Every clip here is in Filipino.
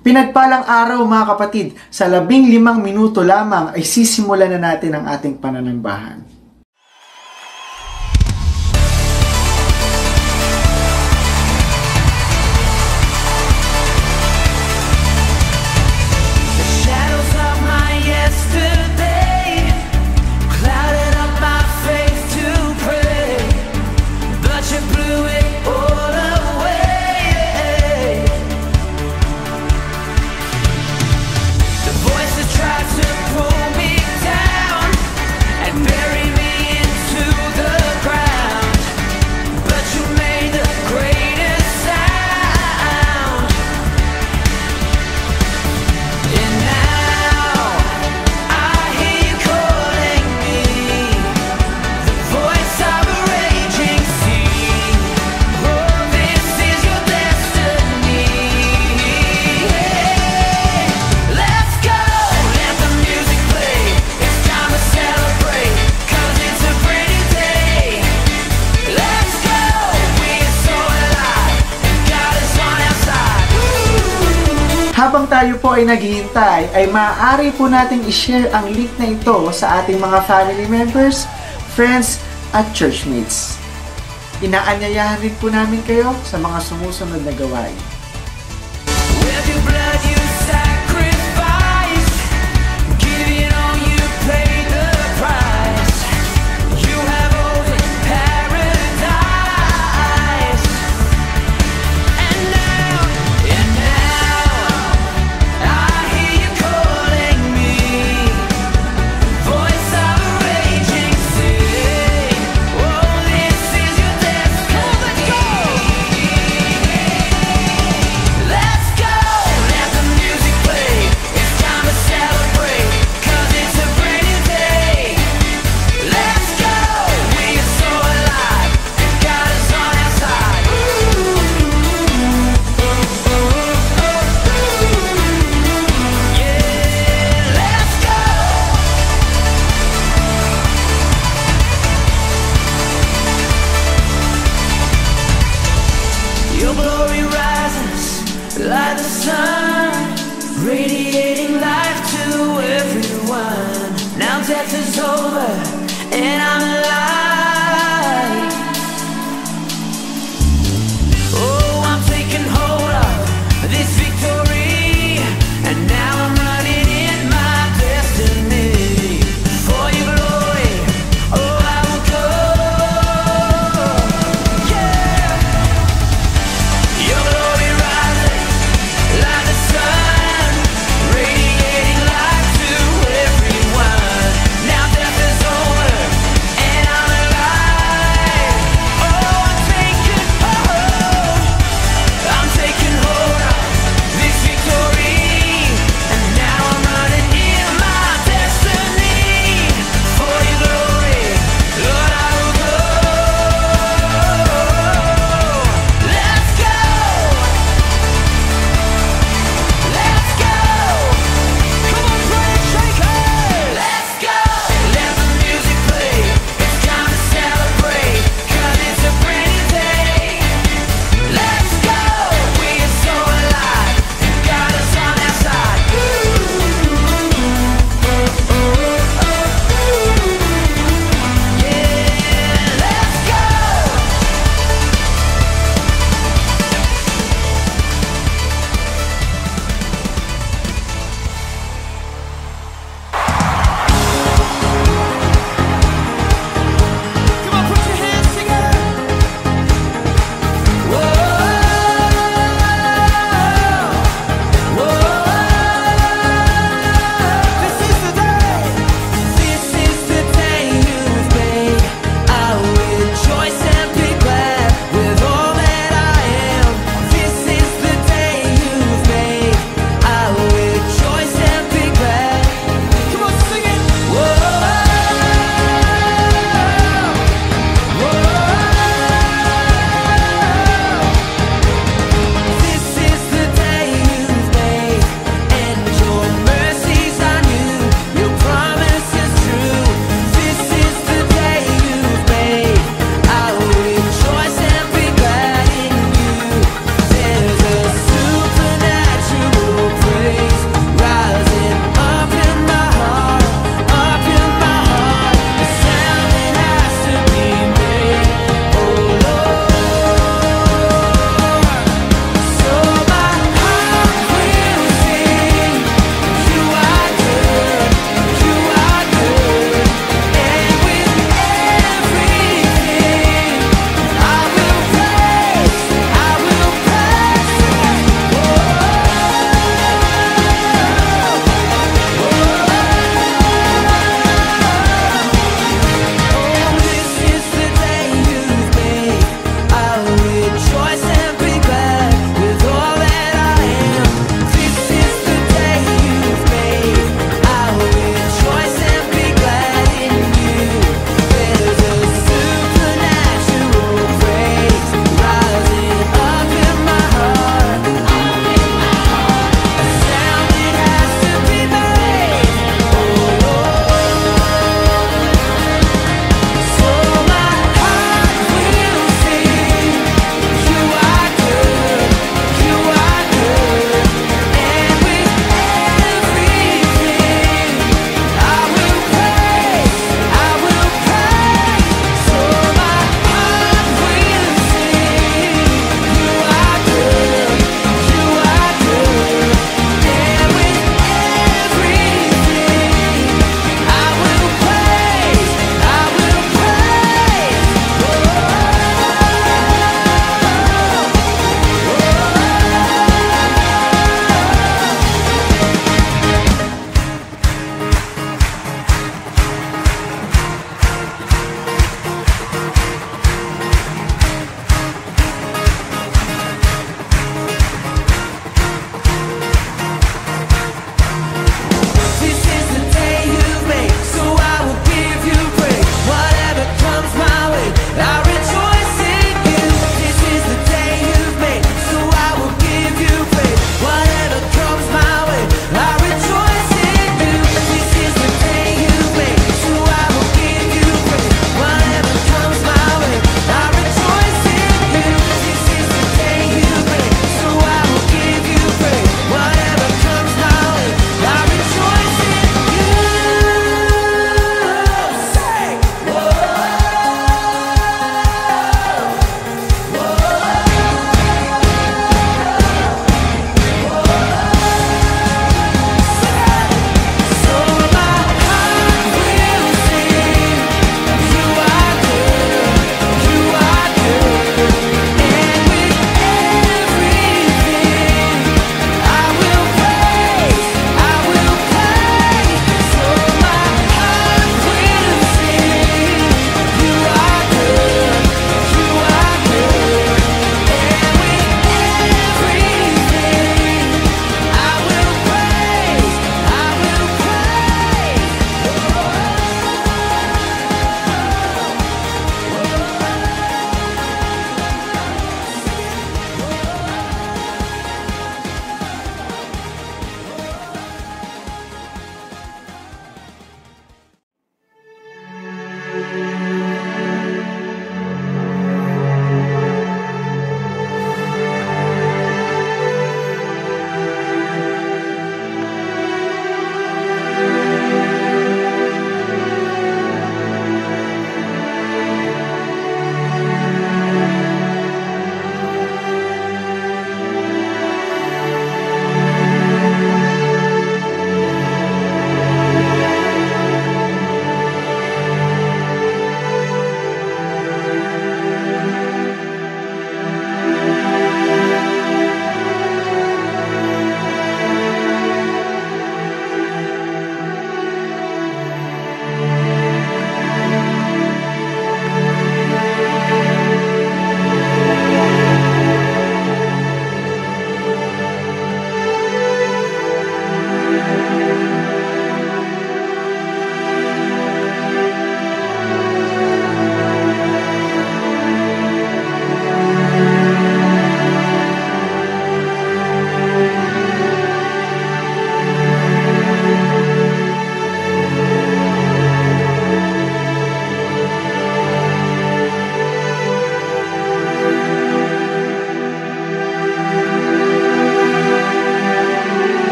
Pinagpalang araw mga kapatid, sa 15 minuto lamang ay sisimulan na natin ang ating pananambahan. Habang tayo po ay naghihintay, ay maaari po nating i-share ang link na ito sa ating mga family members, friends, at churchmates. Inaanyayahan rin po namin kayo sa mga sumusunod na gawain. Your glory rises like the sun, radiating life to everyone. Now death is over and I'm alive. Oh, I'm taking hold of this victory, and now I'm running in my destiny. For your glory, oh, I will go. Your glory rises like the sun, radiating life to everyone. Now death is over.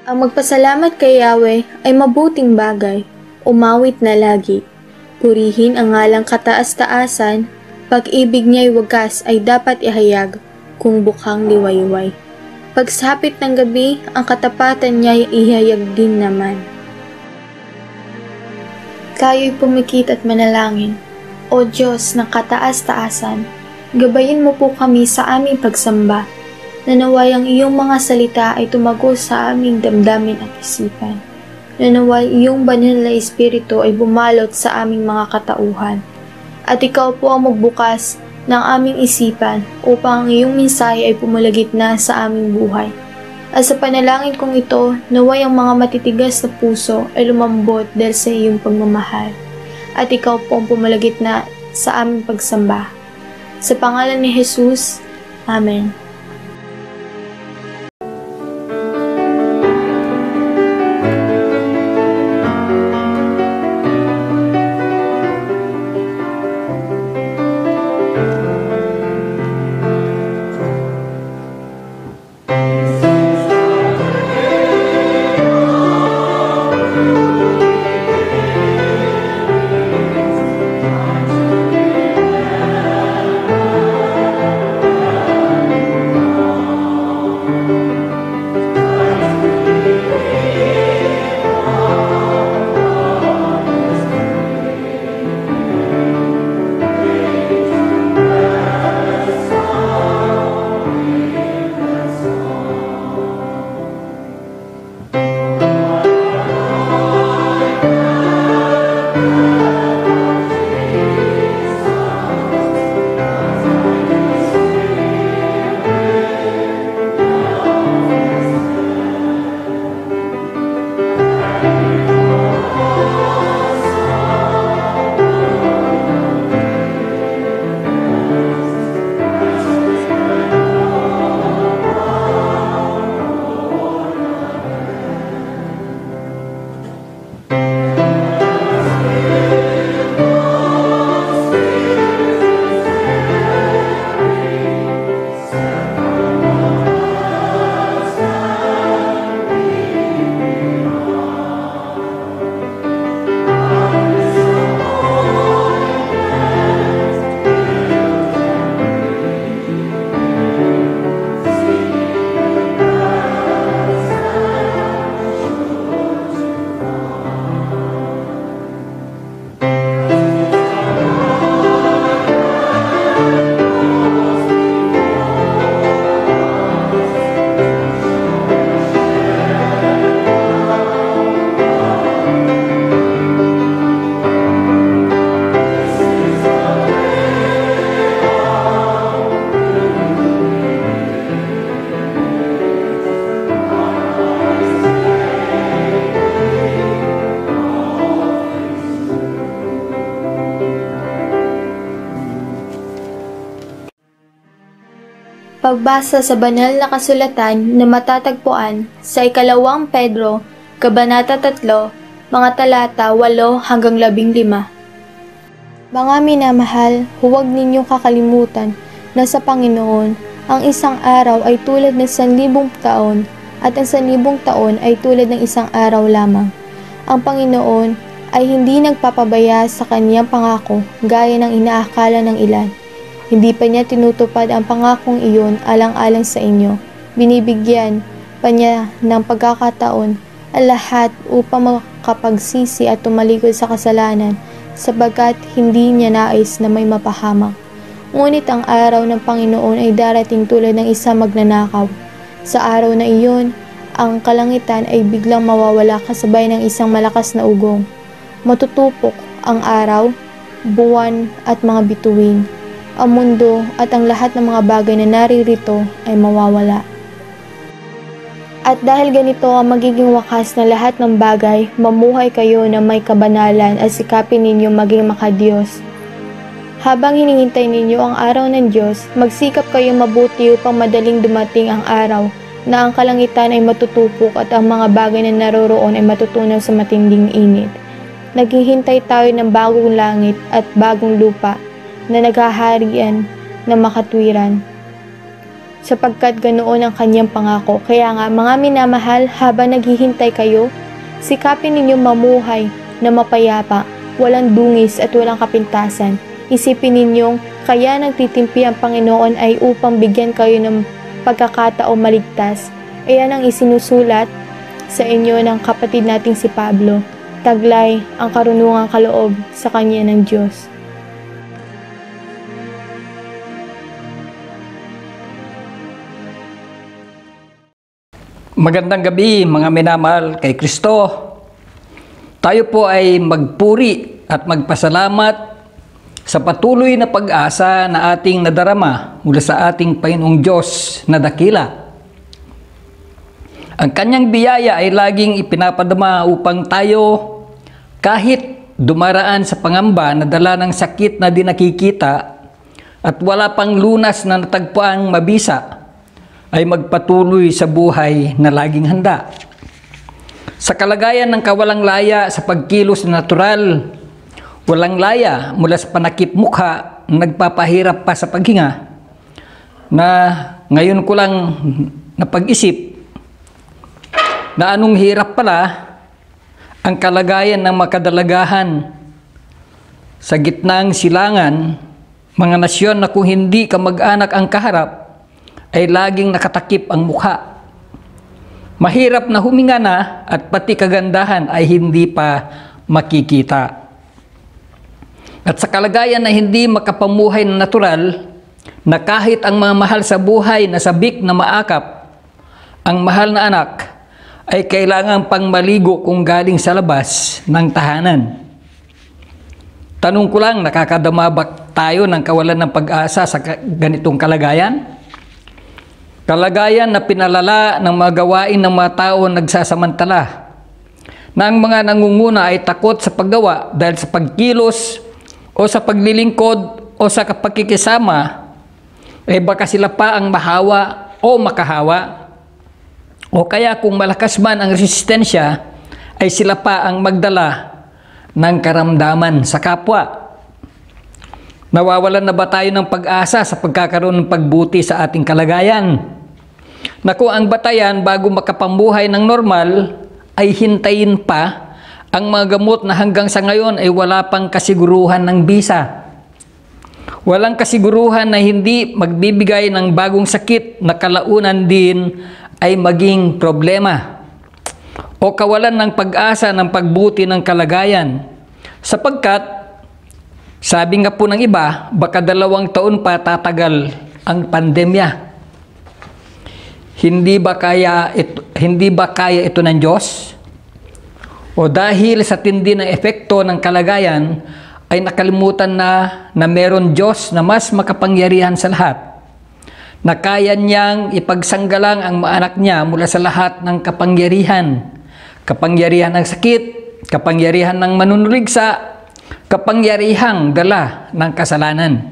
Ang magpasalamat kay Yahweh ay mabuting bagay, umawit na lagi. Purihin ang ngalang kataas-taasan, pag-ibig niya'y wagas ay dapat ihayag, kung bukhang liwayway. Pagsapit ng gabi, ang katapatan niya'y ihayag din naman. Tayo'y pumikit at manalangin. O Diyos ng kataas-taasan, gabayin mo po kami sa aming pagsamba, na naway ang iyong mga salita ay tumagos sa aming damdamin at isipan. Na naway iyong banal na espiritu ay bumalot sa aming mga katauhan. At ikaw po ang magbukas ng aming isipan upang ang iyong mensahe ay pumulagitna sa aming buhay. At sa panalangin kong ito, naway ang mga matitigas na puso ay lumambot dahil sa iyong pagmamahal. At ikaw po ang pumulagitna sa aming pagsamba. Sa pangalan ni Jesus, Amen. Pagbasa sa banal na kasulatan na matatagpuan sa ikalawang Pedro, Kabanata 3, mga talata 8 hanggang 15. Mga minamahal, huwag ninyong kakalimutan na sa Panginoon, ang isang araw ay tulad ng 1,000 taon at ang 1,000 taon ay tulad ng isang araw lamang. Ang Panginoon ay hindi nagpapabaya sa kaniyang pangako gaya ng inaakala ng ilan. Hindi pa niya tinutupad ang pangakong iyon alang-alang sa inyo. Binibigyan pa niya ng pagkakataon ang lahat upang makapagsisi at tumalikod sa kasalanan sapagkat hindi niya nais na may mapahamak. Ngunit ang araw ng Panginoon ay darating tulad ng isang magnanakaw. Sa araw na iyon, ang kalangitan ay biglang mawawala kasabay ng isang malakas na ugong. Matutupok ang araw, buwan at mga bituin. Ang mundo at ang lahat ng mga bagay na naririto ay mawawala. At dahil ganito ang magiging wakas ng lahat ng bagay, mamuhay kayo na may kabanalan at sikapin ninyo maging makadiyos. Habang hinihintay ninyo ang araw ng Diyos, magsikap kayo mabuti upang madaling dumating ang araw na ang kalangitan ay matutupok at ang mga bagay na naroroon ay matutunaw sa matinding init. Naghihintay tayo ng bagong langit at bagong lupa na naghaharian ng makatwiran. sapagkat ganoon ang kanyang pangako. Kaya nga, mga minamahal, habang naghihintay kayo, sikapin ninyong mamuhay na mapayapa, walang dungis at walang kapintasan. Isipin ninyong kaya nagtitimpi ang Panginoon ay upang bigyan kayo ng pagkakataong maligtas. Ayan ang isinusulat sa inyo ng kapatid nating si Pablo. Taglay ang karunungang kaloob sa kanya ng Diyos. Magandang gabi mga minamahal kay Kristo. Tayo po ay magpuri at magpasalamat sa patuloy na pag-asa na ating nadarama mula sa ating Panginoong Diyos na dakila. Ang kanyang biyaya ay laging ipinapadama upang tayo kahit dumaraan sa pangamba na dala ng sakit na di nakikita at wala pang lunas na natagpuang mabisa, ay magpatuloy sa buhay na laging handa. Sa kalagayan ng kawalang laya sa pagkilos na natural, walang laya mula sa panakip mukha, nagpapahirap pa sa paghinga, na ngayon ko lang napag-isip na anong hirap pala ang kalagayan ng makadalagahan sa gitnang silangan, mga nasyon na kung hindi kamag-anak ang kaharap, ay laging nakatakip ang mukha. Mahirap na huminga na at pati kagandahan ay hindi pa makikita. At sa kalagayan na hindi makapamuhay na natural, na kahit ang mga mahal sa buhay na sabik na maakap, ang mahal na anak ay kailangan pang maligo kung galing sa labas ng tahanan. Tanong ko lang, nakakadama ba tayo ng kawalan ng pag-asa sa ganitong kalagayan? Kalagayan na pinalala ng mga gawain ng mga tao nagsasamantala, na ang mga nangunguna ay takot sa paggawa dahil sa pagkilos o sa paglilingkod o sa pakikisama, ay baka sila pa ang mahawa o makahawa, o kaya kung malakas man ang resistensya, ay sila pa ang magdala ng karamdaman sa kapwa. Nawawalan na ba tayo ng pag-asa sa pagkakaroon ng pagbuti sa ating kalagayan? Na kung ang batayan bago makapamuhay ng normal ay hintayin pa ang mga gamot na hanggang sa ngayon ay wala pang kasiguruhan ng bisa. Walang kasiguruhan na hindi magbibigay ng bagong sakit na kalaunan din ay maging problema o kawalan ng pag-asa ng pagbuti ng kalagayan. Sapagkat, sabi nga po ng iba, baka 2 taon pa tatagal ang pandemya. Hindi ba kaya ito ng Diyos? O dahil sa tindi ng epekto ng kalagayan, ay nakalimutan na meron Diyos na mas makapangyarihan sa lahat, na kaya niyang ipagsanggalang ang mga anak niya mula sa lahat ng kapangyarihan. Kapangyarihan ng sakit, kapangyarihan ng manunuligsa, kapangyarihang dala ng kasalanan.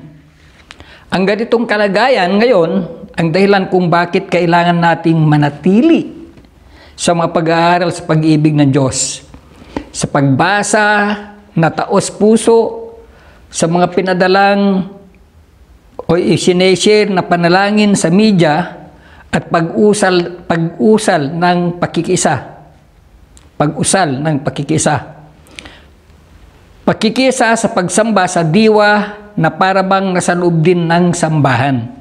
Ang ganitong kalagayan ngayon, ang dahilan kung bakit kailangan nating manatili sa mga pag-aaral sa pag-ibig ng Diyos, sa pagbasa na taos puso, sa mga pinadalang o isineshare na panalangin sa media, at pag-usal ng pakikisa. Pag-usal ng pakikisa. Pakikisa sa pagsamba sa diwa na parabang nasa loob din ng sambahan.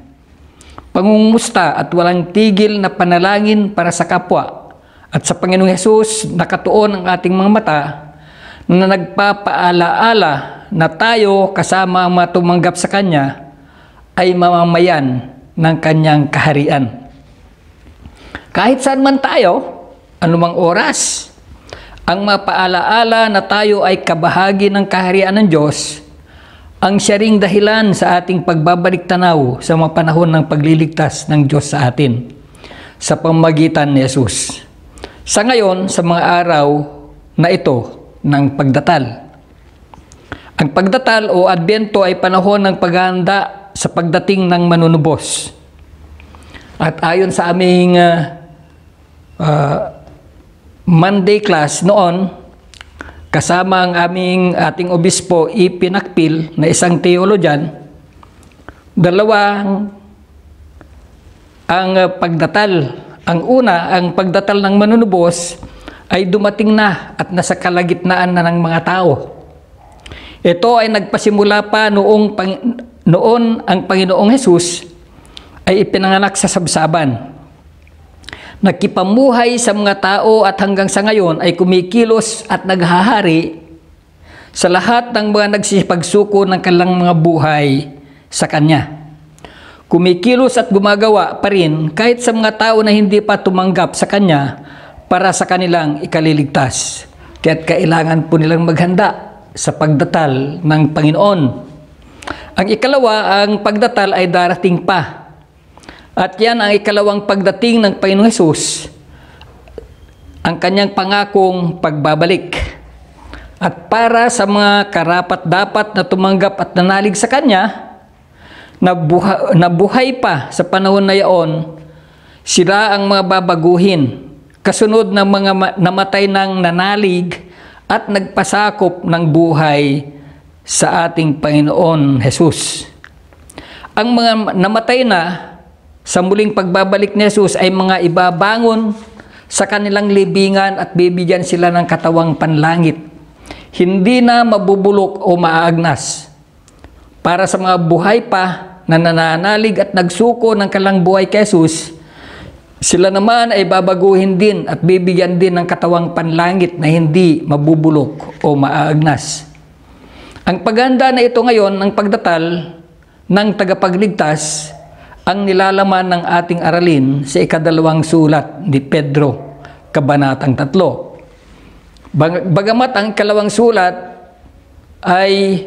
Pangungumusta at walang tigil na panalangin para sa kapwa at sa Panginoong Hesus nakatuon ang ating mga mata na nagpapaalaala na tayo kasama ang mga tumanggap sa Kanya ay mamamayan ng Kanyang kaharian. Kahit saan man tayo, anumang oras, ang mapaalaala na tayo ay kabahagi ng kaharian ng Diyos ang siya ring dahilan sa ating pagbabalik tanaw sa mga panahon ng pagliligtas ng Diyos sa atin sa pamamagitan ni Jesus. Sa ngayon, sa mga araw na ito ng pagdatal. Ang pagdatal o Adbento ay panahon ng paghahanda sa pagdating ng manunubos. At ayon sa aming Monday class noon, kasama ang ating obispo ipinakpil na isang teologian, 2 ang pagdatal. Ang una, ang pagdatal ng manunubos ay dumating na at nasa kalagitnaan na ng mga tao. Ito ay nagpasimula pa noon ang Panginoong Hesus ay ipinanganak sa sabsaban. Nagkipamuhay sa mga tao at hanggang sa ngayon ay kumikilos at naghahari sa lahat ng mga nagsipagsuko ng kanilang mga buhay sa Kanya. Kumikilos at gumagawa pa rin kahit sa mga tao na hindi pa tumanggap sa Kanya para sa kanilang ikaliligtas. Kaya't kailangan po nilang maghanda sa pagdatal ng Panginoon. Ang ikalawa, ang pagdatal ay darating pa. At yan ang ikalawang pagdating ng Panginoong Hesus, ang kanyang pangakong pagbabalik. At para sa mga karapat-dapat na tumanggap at nanalig sa Kanya, nabuhay pa sa panahon na yaon, sila ang mga babaguhin, kasunod ng mga namatay ng nanalig at nagpasakop ng buhay sa ating Panginoon Hesus. Ang mga namatay na sa muling pagbabalik ni Hesus ay mga ibabangon sa kanilang libingan at bibigyan sila ng katawang panlangit. Hindi na mabubulok o maaagnas. Para sa mga buhay pa na nananalig at nagsuko ng kanilang buhay kay Hesus, sila naman ay babaguhin din at bibigyan din ng katawang panlangit na hindi mabubulok o maaagnas. Ang paghanda na ito ngayon ng pagdatal ng tagapagligtas ang nilalaman ng ating aralin sa ikadalawang sulat ni Pedro, Kabanatang 3. Bagamat ang ikalawang sulat ay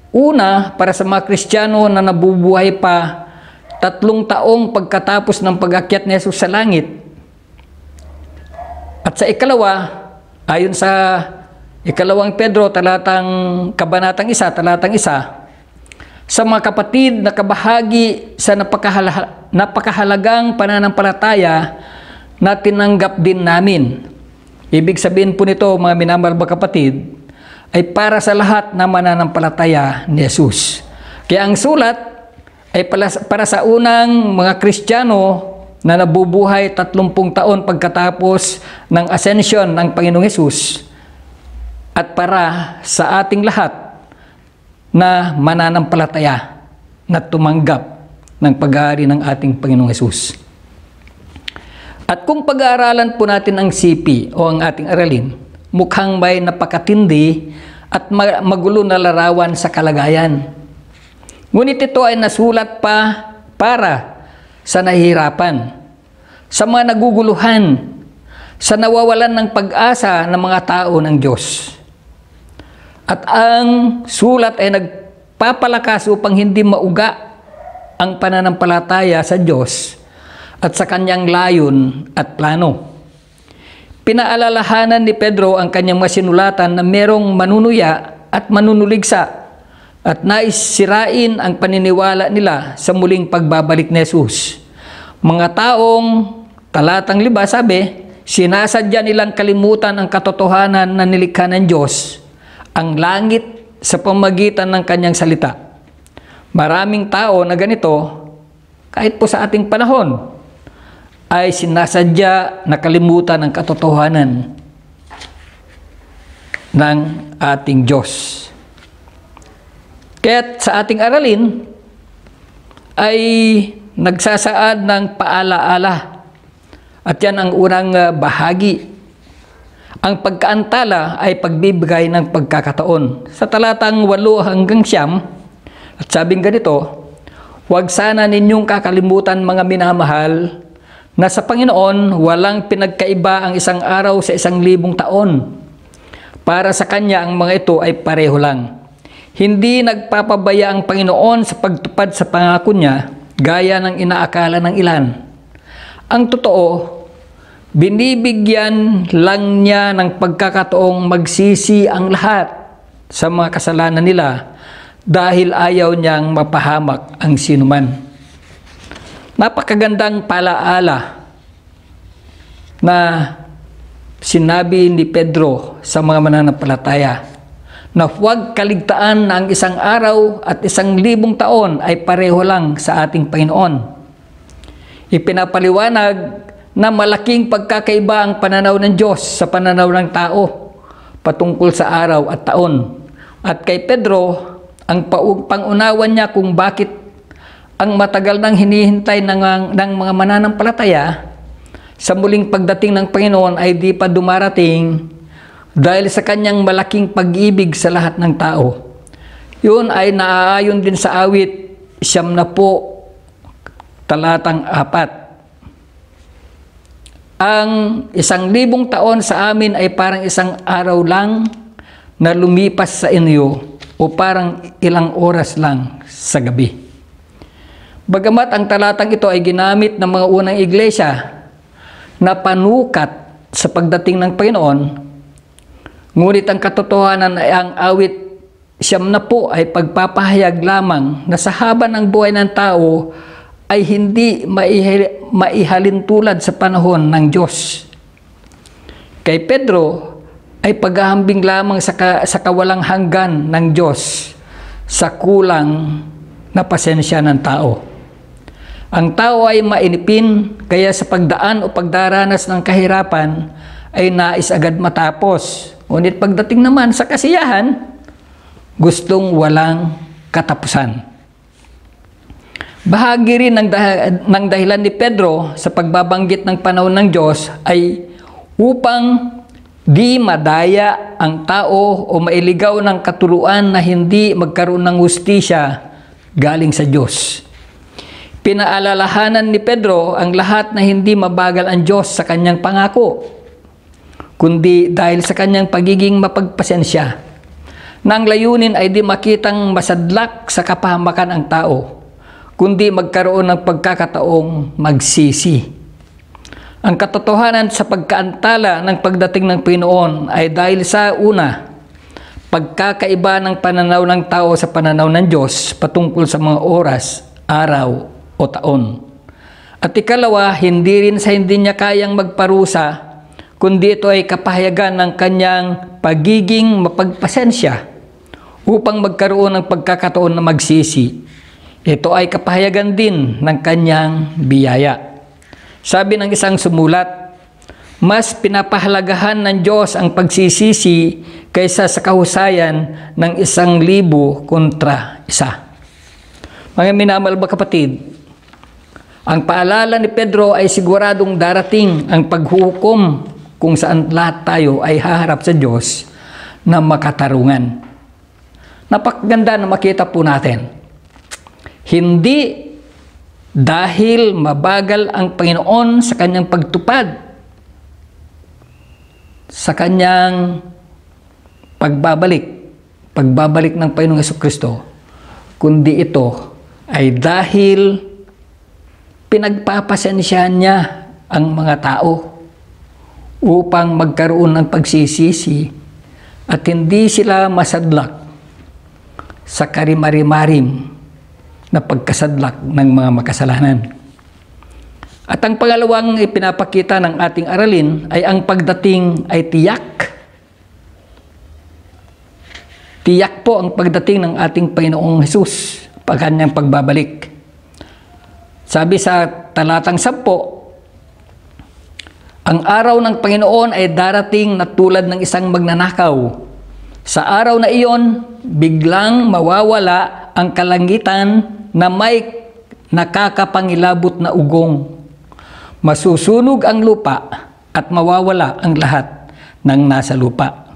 una para sa mga Kristiyano na nabubuhay pa 3 taong pagkatapos ng pag-akyat ni Hesus sa langit. At sa ikalawa, ayon sa ikalawang Pedro, Kabanatang 1, talatang 1, sa mga kapatid na kabahagi sa napakahalagang pananampalataya na tinanggap din namin. Ibig sabihin po nito, mga minamahal na kapatid, ay para sa lahat na mananampalataya ni Hesus. Kaya ang sulat ay para sa unang mga Kristiyano na nabubuhay 30 taon pagkatapos ng ascension ng Panginoong Hesus, at para sa ating lahat na mananampalataya na tumanggap ng pag-aari ng ating Panginoong Hesus. At kung pag-aaralan po natin ang CP o ang ating aralin, mukhang may napakatindi at magulo na larawan sa kalagayan. Ngunit ito ay nasulat pa para sa nahihirapan, sa mga naguguluhan, sa nawawalan ng pag-asa ng mga tao ng Diyos. At ang sulat ay nagpapalakas upang hindi mauga ang pananampalataya sa Diyos at sa kanyang layon at plano. Pinaalalahanan ni Pedro ang kanyang masinulatan na merong manunuya at manunuligsa at nais sirain ang paniniwala nila sa muling pagbabalik ni Hesus. Mga taong, talatang 5 sabi, sinasadya nilang kalimutan ang katotohanan na nilikha ng Diyos, ang langit sa pamagitan ng kanyang salita. Maraming tao na ganito, kahit po sa ating panahon, ay sinasadya na kalimutan ang katotohanan ng ating Diyos. Kaya't sa ating aralin ay nagsasaad ng paalaala. At yan ang unang bahagi. Ang pagkaantala ay pagbibigay ng pagkakataon. Sa talatang 8 hanggang 9, at sabing ganito, huwag sana ninyong kakalimutan mga minamahal na sa Panginoon walang pinagkaiba ang isang araw sa 1,000 taon. Para sa Kanya ang mga ito ay pareho lang. Hindi nagpapabaya ang Panginoon sa pagtupad sa pangako niya gaya ng inaakala ng ilan. Ang totoo, binibigyan lang niya ng pagkakataong magsisi ang lahat sa mga kasalanan nila dahil ayaw niyang mapahamak ang sinuman. Napakagandang palaala na sinabi ni Pedro sa mga mananampalataya na huwag kaligtaan na ang 1 araw at 1,000 taon ay pareho lang sa ating Panginoon. Ipinapaliwanag na malaking pagkakaiba ang pananaw ng Diyos sa pananaw ng tao patungkol sa araw at taon. At kay Pedro, ang pangunawan niya kung bakit ang matagal nang hinihintay ng mga mananampalataya sa muling pagdating ng Panginoon ay di pa dumarating dahil sa kanyang malaking pag-ibig sa lahat ng tao. Yun ay naaayon din sa awit 70, talatang 4. Ang 1,000 taon sa amin ay parang isang araw lang na lumipas sa inyo o parang ilang oras lang sa gabi. Bagamat ang talatang ito ay ginamit ng mga unang iglesia na panukat sa pagdating ng Panginoon, ngunit ang katotohanan ay ang awit 70 ay pagpapahayag lamang na sa haba ng buhay ng tao ay hindi maihalintulad sa panahon ng Diyos. Kay Pedro ay paghahambing lamang sa kawalang hanggan ng Diyos sa kulang na pasensya ng tao. Ang tao ay mainipin, kaya sa pagdaan o pagdaranas ng kahirapan ay nais agad matapos. Ngunit pagdating naman sa kasiyahan, gustong walang katapusan. Bahagi rin ng dahilan ni Pedro sa pagbabanggit ng panahon ng Diyos ay upang di madaya ang tao o mailigaw ng katuluan na hindi magkaroon ng hustisya galing sa Diyos. Pinaalalahanan ni Pedro ang lahat na hindi mabagal ang Diyos sa kanyang pangako, kundi dahil sa kanyang pagiging mapagpasensya. Nang layunin ay di makitang masadlak sa kapahamakan ang tao, kundi magkaroon ng pagkakataong magsisi. Ang katotohanan sa pagkaantala ng pagdating ng Panginoon ay dahil sa una, pagkakaiba ng pananaw ng tao sa pananaw ng Diyos patungkol sa mga oras, araw o taon. At ikalawa, hindi rin sa hindi niya kayang magparusa, kundi ito ay kapahayagan ng kanyang pagiging mapagpasensya upang magkaroon ng pagkakataon na magsisi. Ito ay kapahayagan din ng kanyang biyaya. Sabi ng isang sumulat, mas pinapahalagahan ng Diyos ang pagsisisi kaysa sa kahusayan ng 1,000 kontra 1. Mga minamahal na kapatid, ang paalala ni Pedro ay siguradong darating ang paghuhukom kung saan lahat tayo ay haharap sa Diyos na makatarungan. Napakaganda na makita po natin. Hindi dahil mabagal ang Panginoon sa kanyang pagtupad, sa kanyang pagbabalik ng Panginoong Jesucristo, kundi ito ay dahil pinagpapasensyahan niya ang mga tao upang magkaroon ng pagsisisi at hindi sila masadlak sa karimari-marim na pagkasadlak ng mga makasalanan. At ang pangalawang ipinapakita ng ating aralin ay ang pagdating ay tiyak. Tiyak po ang pagdating ng ating Panginoong Hesus pag kanyang pagbabalik. Sabi sa talatang 10, ang araw ng Panginoon ay darating na tulad ng isang magnanakaw. Sa araw na iyon, biglang mawawala ang kalangitan na may nakakapangilabot na ugong. Masusunog ang lupa at mawawala ang lahat ng nasa lupa.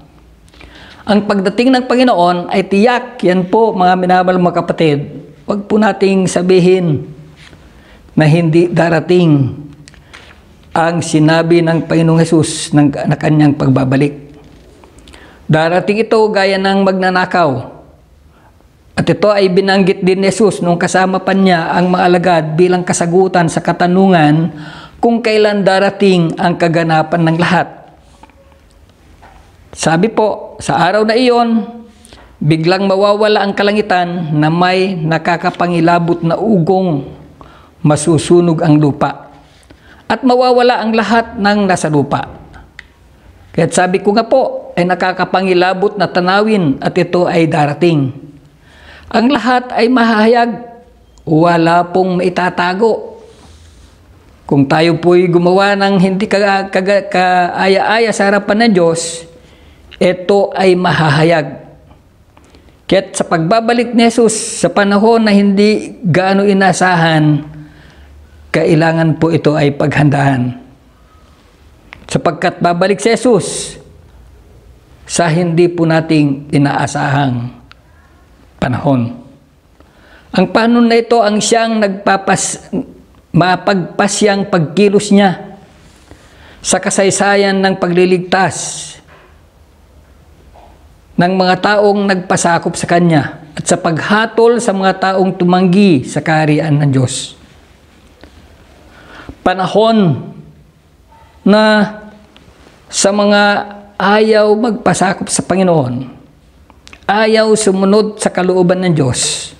Ang pagdating ng Panginoon ay tiyak. Yan po mga minamahal mga kapatid. Huwag po nating sabihin na hindi darating ang sinabi ng Panginoong Hesus na kanyang pagbabalik. Darating ito gaya ng magnanakaw. At ito ay binanggit din ni Jesus nung kasama pa niya ang mga alagad bilang kasagutan sa katanungan kung kailan darating ang kaganapan ng lahat. Sabi po, sa araw na iyon, biglang mawawala ang kalangitan na may nakakapangilabot na ugong, masusunog ang lupa, at mawawala ang lahat ng nasa lupa. Kaya't sabi ko nga po, ay nakakapangilabot na tanawin at ito ay darating. Ang lahat ay mahahayag, wala pong maitatago. Kung tayo po'y gumawa ng hindi kaaya-aya sa harapan ng Diyos, ito ay mahahayag. Kaya't sa pagbabalik ni Jesus sa panahon na hindi gaano inasahan, kailangan po ito ay paghandaan. Sapagkat babalik si Jesus sa hindi po nating inaasahang panahon. Ang panahon na ito ang siyang mapagpasyang pagkilos niya sa kasaysayan ng pagliligtas ng mga taong nagpasakop sa Kanya at sa paghatol sa mga taong tumanggi sa kaharian ng Diyos. Panahon na sa mga ayaw magpasakop sa Panginoon, ayaw sumunod sa kalooban ng Diyos,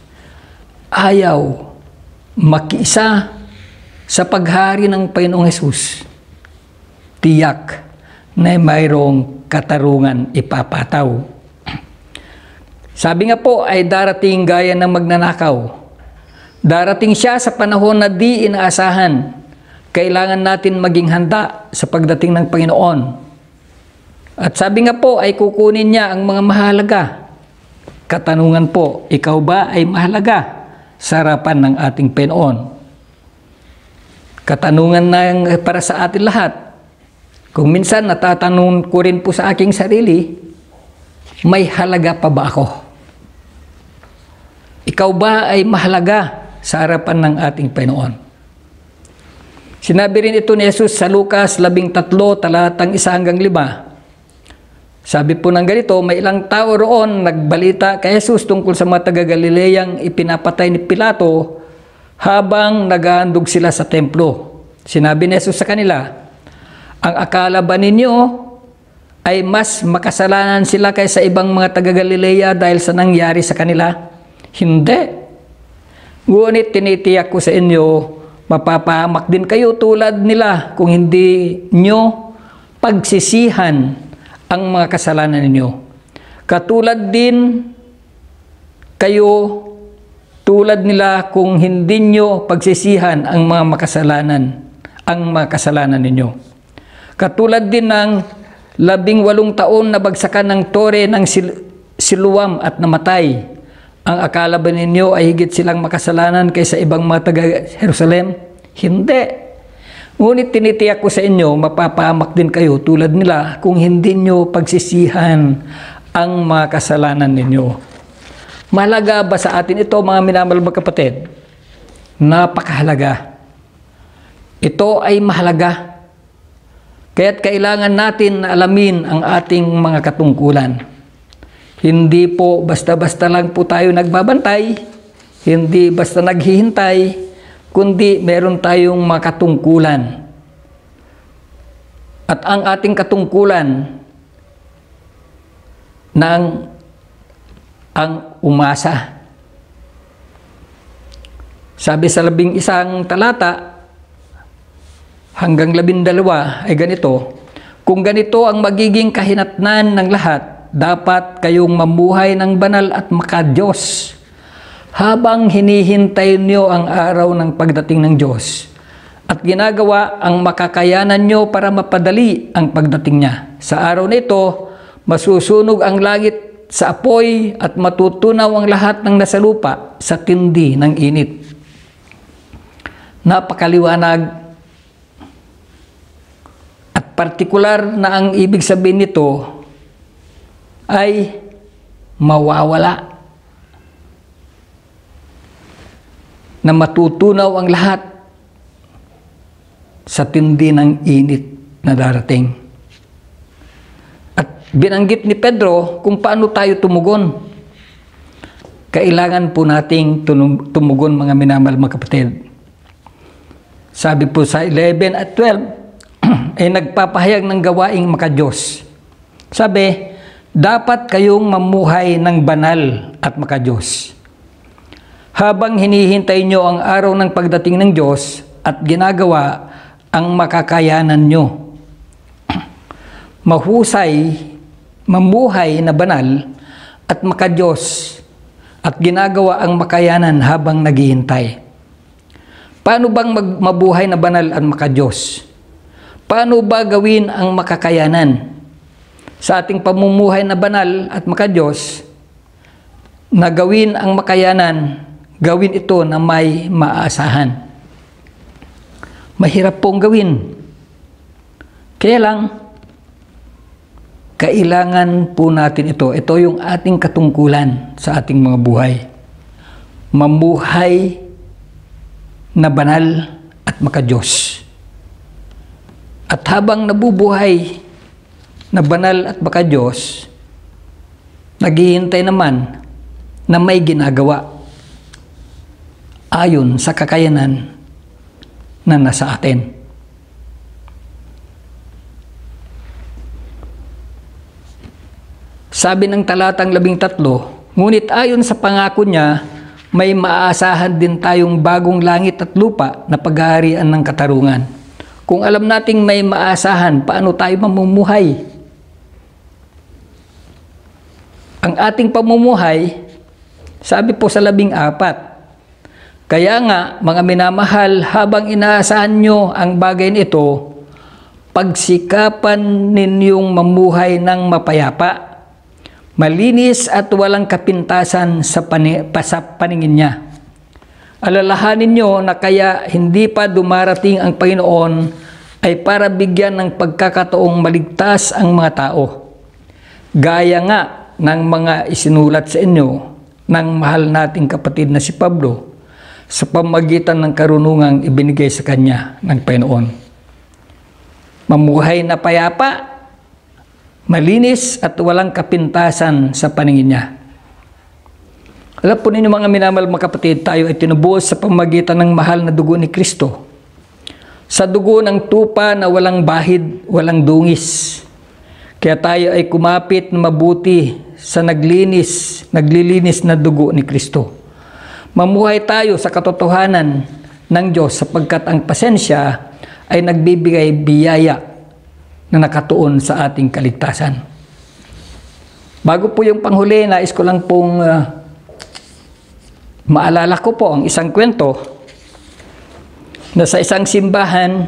ayaw makiisa sa paghari ng Panginoong Hesus, tiyak na mayroong katarungan ipapataw. Sabi nga po ay darating gaya ng magnanakaw. Darating siya sa panahon na di inaasahan. Kailangan natin maging handa sa pagdating ng Panginoon. At sabi nga po ay kukunin niya ang mga mahalaga. Katanungan po, ikaw ba ay mahalaga sa harapan ng ating Panginoon? Katanungan na para sa atin lahat. Kung minsan natatanong ko rin po sa aking sarili, may halaga pa ba ako? Ikaw ba ay mahalaga sa harapan ng ating Panginoon? Sinabi rin ito ni Jesus sa Lucas 13, talatang 1-5. Sabi po ng ganito, may ilang tao roon nagbalita kay Jesus tungkol sa mga taga-Galileyang ipinapatay ni Pilato habang naghahandog sila sa templo. Sinabi ni Jesus sa kanila, ang akala ba ninyo ay mas makasalanan sila kaysa ibang mga taga-Galileya dahil sa nangyari sa kanila? Hindi. Ngunit tinitiyak ko sa inyo, mapapahamak din kayo tulad nila kung hindi nyo pagsisihan ang mga kasalanan ninyo. Katulad din kayo tulad nila kung hindi nyo pagsisihan ang mga kasalanan ninyo. Katulad din ng 18 taon na bagsakan ng tore ng Siluam at namatay. Ang akala ba ninyo ay higit silang makasalanan kaysa ibang mga taga-Jerusalem? Hindi. Ngunit tinitiyak ko sa inyo, mapapahamak din kayo tulad nila kung hindi nyo pagsisihan ang mga kasalanan ninyo. Mahalaga ba sa atin ito, mga minamahal mga kapatid? Napakahalaga. Ito ay mahalaga. Kaya't kailangan natin na alamin ang ating mga katungkulan. Hindi po basta-basta lang po tayo nagbabantay, hindi basta naghihintay, kundi meron tayong mga katungkulan. At ang ating katungkulan ng ang umasa. Sabi sa 11 talata hanggang 12 ay ganito, kung ganito ang magiging kahinatnan ng lahat, dapat kayong mamuhay ng banal at maka-Diyos habang hinihintay niyo ang araw ng pagdating ng Diyos at ginagawa ang makakayanan niyo para mapadali ang pagdating niya. Sa araw na ito, masusunog ang langit sa apoy at matutunaw ang lahat ng nasa lupa sa tindi ng init. Napakaliwanag at partikular na ang ibig sabihin nito ay mawawala. Na matutunaw ang lahat sa tindi ng init na darating. At binanggit ni Pedro kung paano tayo tumugon. Kailangan po nating tumugon, mga minamahal mga kapatid. Sabi po sa 11 at 12 ay nagpapahayag ng gawaing maka-Diyos. Sabi, dapat kayong mamuhay ng banal at maka-Diyos. Habang hinihintay nyo ang araw ng pagdating ng Diyos at ginagawa ang makakayanan nyo. Mamuhay na banal at maka-Diyos at ginagawa ang makayanan habang naghihintay. Paano bang mabuhay na banal at makadiyos? Paano ba gawin ang makakayanan sa ating pamumuhay na banal at makadiyos na gawin ang makayanan, gawin ito na may maaasahan? Mahirap pong gawin. Kaya lang, kailangan po natin ito. Ito yung ating katungkulan sa ating mga buhay. Mamuhay na banal at makadiyos. At habang nabubuhay na banal at makadiyos, naghihintay naman na may ginagawa ayon sa kakayanan na nasa atin. Sabi ng talatang 13, ngunit ayon sa pangako niya, may maaasahan din tayong bagong langit at lupa na paghaharian ng katarungan. Kung alam nating may maaasahan, paano tayo mamumuhay? Ang ating pamumuhay, sabi po sa 14, kaya nga, mga minamahal, habang inaasahan nyo ang bagay nito, pagsikapan ninyong mamuhay ng mapayapa, malinis at walang kapintasan sa paningin niya. Alalahanin nyo na kaya hindi pa dumarating ang Panginoon ay para bigyan ng pagkakataong maligtas ang mga tao. Gaya nga ng mga isinulat sa inyo ng mahal nating kapatid na si Pablo sa pamagitan ng karunungang ibinigay sa kanya ng Panginoon. Mamuhay na payapa, malinis at walang kapintasan sa paningin niya. Alam po ninyo mga minamahal mga kapatid, tayo ay tinubuhos sa pamagitan ng mahal na dugo ni Kristo. Sa dugo ng tupa na walang bahid, walang dungis. Kaya tayo ay kumapit na mabuti sa naglilinis na dugo ni Kristo. Mamuhay tayo sa katotohanan ng Diyos sapagkat ang pasensya ay nagbibigay biyaya na nakatuon sa ating kaligtasan. Bago po yung panghuli, nais ko lang pong maalala ko po ang isang kwento na sa isang simbahan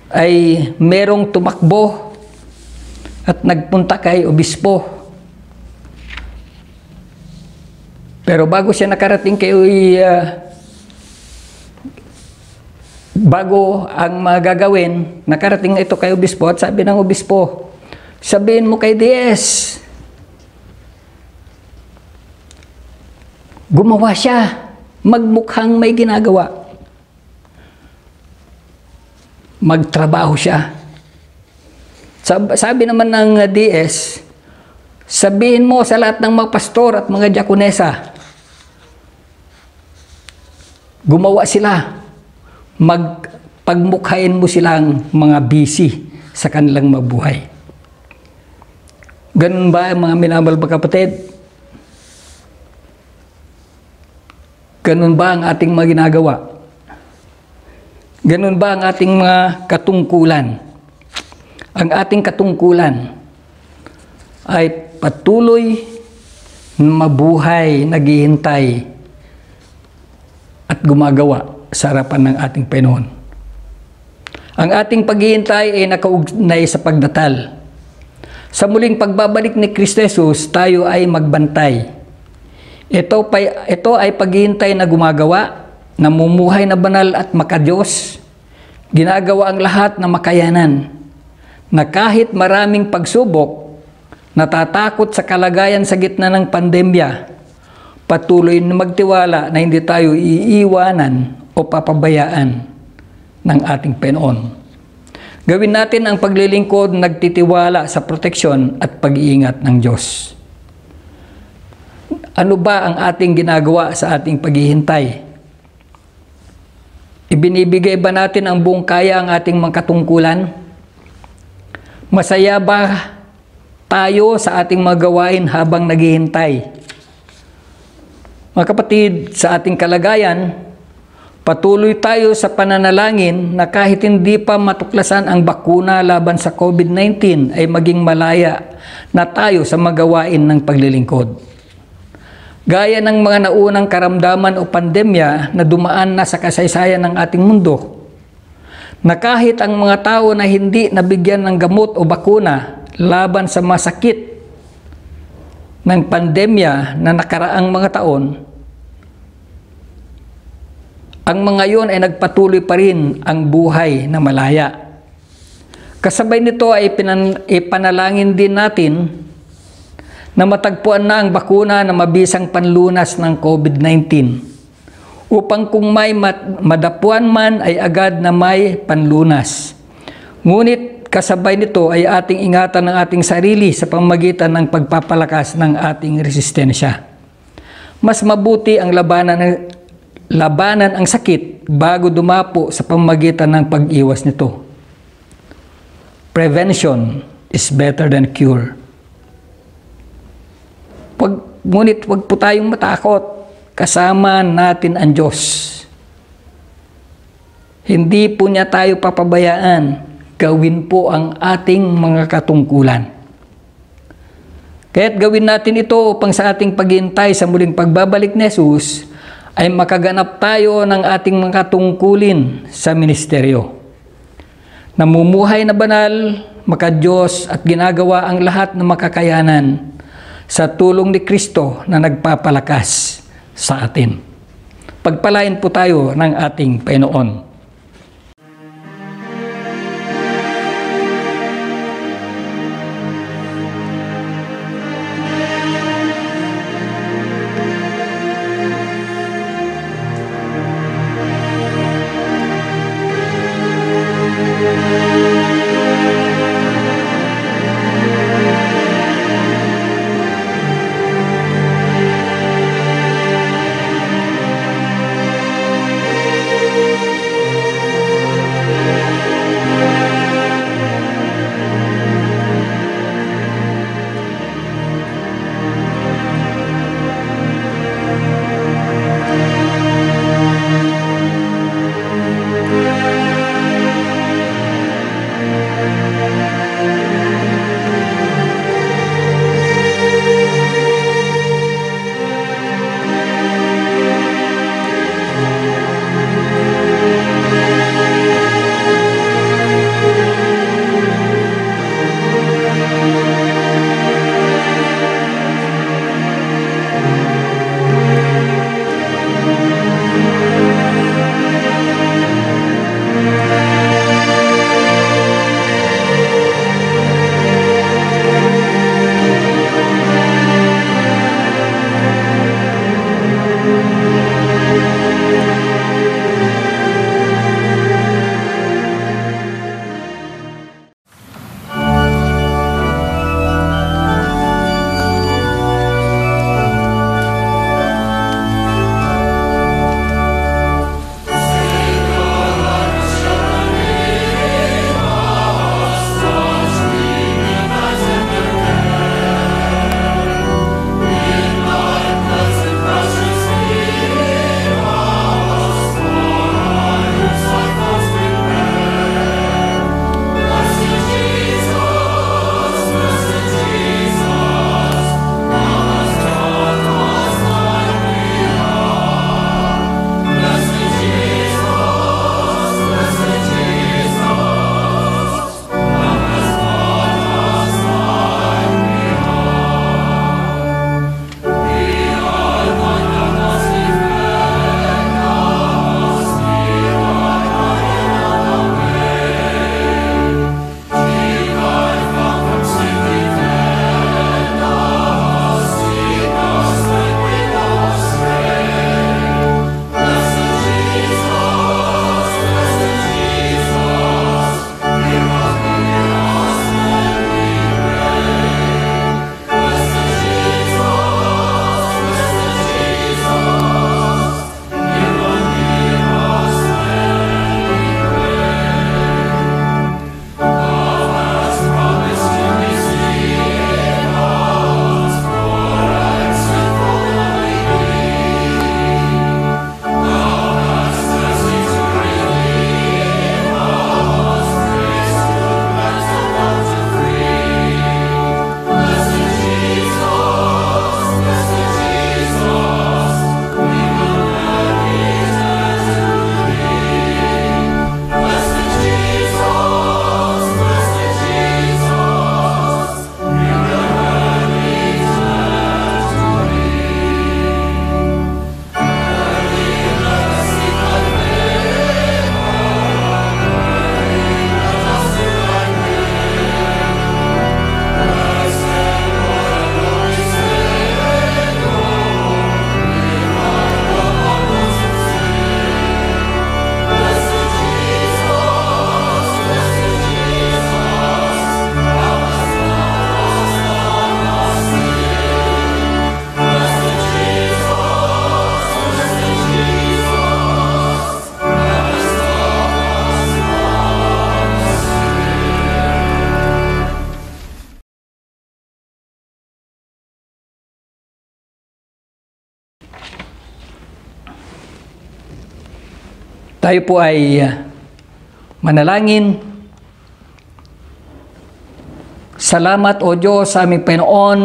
ay merong tumakbo at nagpunta kay obispo. Pero bago siya nakarating kay bago ang magagawin, nakarating ito kay obispo at sabi ng obispo, sabihin mo kay DS, gumawa siya, magmukhang may ginagawa. Magtrabaho siya. Sabi naman ng DS, sabihin mo sa lahat ng mga pastor at mga diakonesa, gumawa sila. Pagmukhain mo silang mga busy sa kanilang mabuhay. Ganun ba mga minamahal mga kapatid? Ganun ba ang ating mga ginagawa? Ganun ba ang ating mga katungkulan? Ang ating katungkulan ay patuloy na mabuhay, naghihintay at gumagawa sa harapan ng ating Panginoon. Ang ating paghihintay ay nakaugnay sa pagdatal. Sa muling pagbabalik ni Kristo Jesus, tayo ay magbantay. Ito ay paghihintay na gumagawa, namumuhay na banal at makadiyos, ginagawa ang lahat na makayanan, na kahit maraming pagsubok, natatakot sa kalagayan sa gitna ng pandemya, patuloy na magtiwala na hindi tayo iiwanan o papabayaan ng ating Panginoon. Gawin natin ang paglilingkod nagtitiwala sa proteksyon at pag-iingat ng Diyos. Ano ba ang ating ginagawa sa ating paghihintay? Ibinibigay ba natin ang buong kaya ang ating mga katungkulan? Masaya ba tayo sa ating mga gawain habang naghihintay? Mga kapatid, sa ating kalagayan, patuloy tayo sa pananalangin na kahit hindi pa matuklasan ang bakuna laban sa COVID-19 ay maging malaya na tayo sa magawain ng paglilingkod. Gaya ng mga naunang karamdaman o pandemya na dumaan na sa kasaysayan ng ating mundo, na kahit ang mga tao na hindi nabigyan ng gamot o bakuna laban sa masakit ng pandemya na nakaraang mga taon, ang mga yon ay nagpatuloy pa rin ang buhay na malaya. Kasabay nito ay ipanalangin din natin na matagpuan na ang bakuna na mabisang panlunas ng COVID-19 upang kung may madapuan man ay agad na may panlunas. Ngunit kasabay nito ay ating ingatan ang ating sarili sa pamamagitan ng pagpapalakas ng ating resistensya. Mas mabuti ang labanan ang sakit bago dumapo sa pamamagitan ng pag-iwas nito. Prevention is better than cure. Ngunit wag po tayong matakot, kasama natin ang Diyos. Hindi po niya tayo papabayaan, gawin po ang ating mga katungkulan. Kaya't gawin natin ito upang sa ating paghihintay sa muling pagbabalik ni Jesus, ay makaganap tayo ng ating mga tungkulin sa ministeryo. Namumuhay na banal, maka-Diyos at ginagawa ang lahat ng makakayanan sa tulong ni Kristo na nagpapalakas sa atin. Pagpalain po tayo ng ating Panginoon. Tayo po ay manalangin. Salamat o Diyos sa aming Panginoon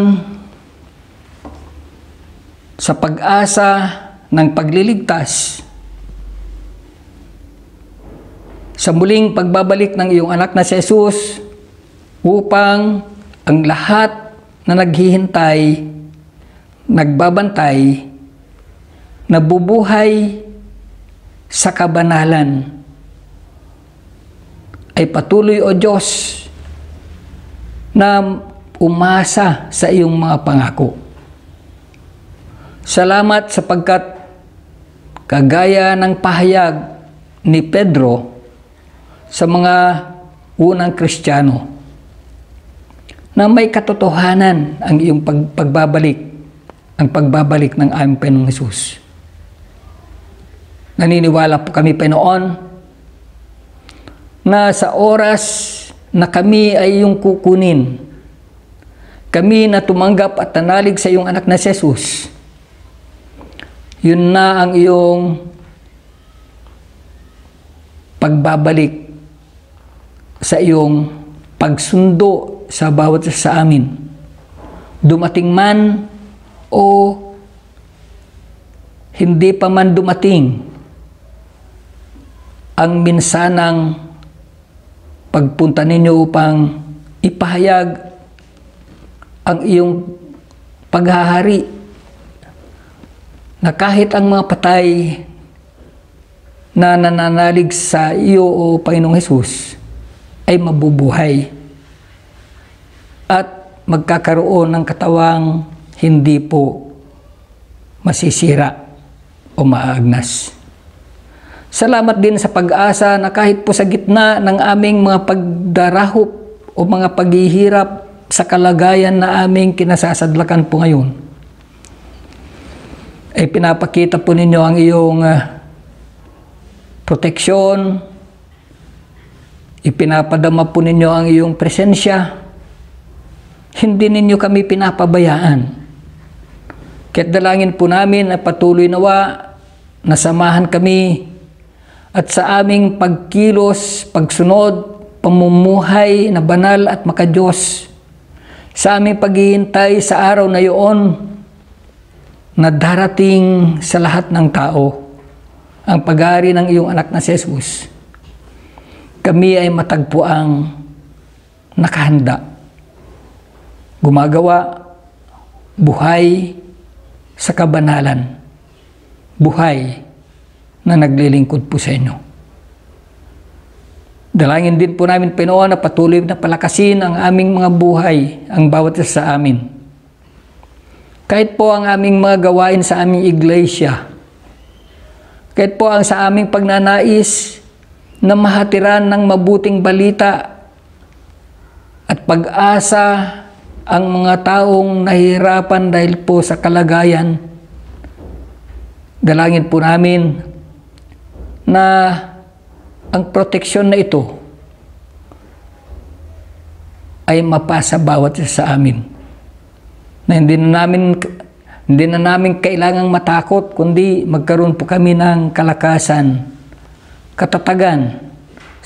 sa pag-asa ng pagliligtas, sa muling pagbabalik ng iyong anak na si Jesus upang ang lahat na naghihintay, nagbabantay, nabubuhay sa kabanalan ay patuloy o Diyos na umasa sa iyong mga pangako. Salamat sapagkat kagaya ng pahayag ni Pedro sa mga unang Kristiyano na may katotohanan ang iyong pagbabalik, ang pagbabalik ng aming Panginoong Hesus. Naniniwala po kami, Panginoon, na sa oras na kami ay iyong kukunin, kami na tumanggap at tanalig sa iyong anak na si Jesus, yun na ang iyong pagbabalik sa iyong pagsundo sa bawat isa sa amin. Dumating man o hindi pa man dumating ang minsanang pagpunta ninyo upang ipahayag ang iyong paghahari, na kahit ang mga patay na nananalig sa iyo o Panginoong Hesus ay mabubuhay at magkakaroon ng katawang hindi po masisira o maagnas. Salamat din sa pag-asa na kahit po sa gitna ng aming mga pagdarahop o mga paghihirap sa kalagayan na aming kinasasadlakan po ngayon, ay pinapakita po ninyo ang iyong proteksyon, ipinapadama po ninyo ang iyong presensya, hindi ninyo kami pinapabayaan. Kaya't dalangin po namin na patuloy nawa na samahan kami at sa aming pagkilos, pagsunod, pamumuhay na banal at makadiyos, sa aming paghihintay sa araw na iyon na darating sa lahat ng tao, ang paghari ng iyong anak na si Jesus, kami ay matagpuang nakahanda, gumagawa, buhay sa kabanalan, buhay na naglilingkod po sa inyo. Dalangin din po namin, Panginoon, na patuloy na palakasin ang aming mga buhay, ang bawat isa sa amin. Kahit po ang aming mga gawain sa aming iglesia, kahit po ang sa aming pagnanais na mahatiran ng mabuting balita at pag-asa ang mga taong nahihirapan dahil po sa kalagayan, dalangin po namin na ang proteksyon na ito ay mapasa bawat isa sa amin, na hindi na namin kailangang matakot, kundi magkaroon po kami ng kalakasan, katatagan,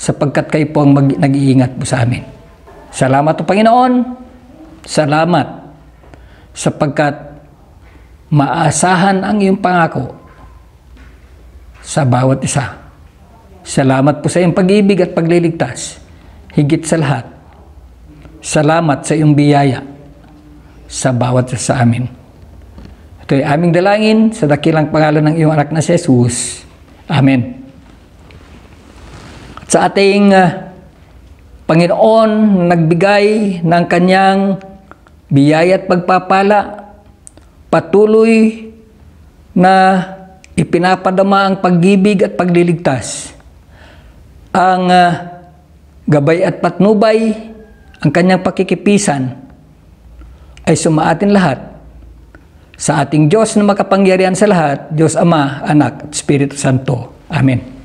sapagkat kayo po ang nag-iingat po sa amin. Salamat po, Panginoon. Salamat sapagkat maasahan ang iyong pangako sa bawat isa. Salamat po sa iyong pag-ibig at pagliligtas. Higit sa lahat, salamat sa iyong biyaya sa bawat isa sa amin. Ito ay aming dalangin sa dakilang pangalan ng iyong anak na si Jesus. Amen. At sa ating Panginoon, nagbigay ng kanyang biyaya at pagpapala, patuloy na ipinapadama ang pag-ibig at pagliligtas, ang gabay at patnubay, ang kanyang pakikipisan ay sumaatin lahat sa ating Diyos na makapangyarihan sa lahat, Diyos Ama, Anak at Espiritu Santo. Amen.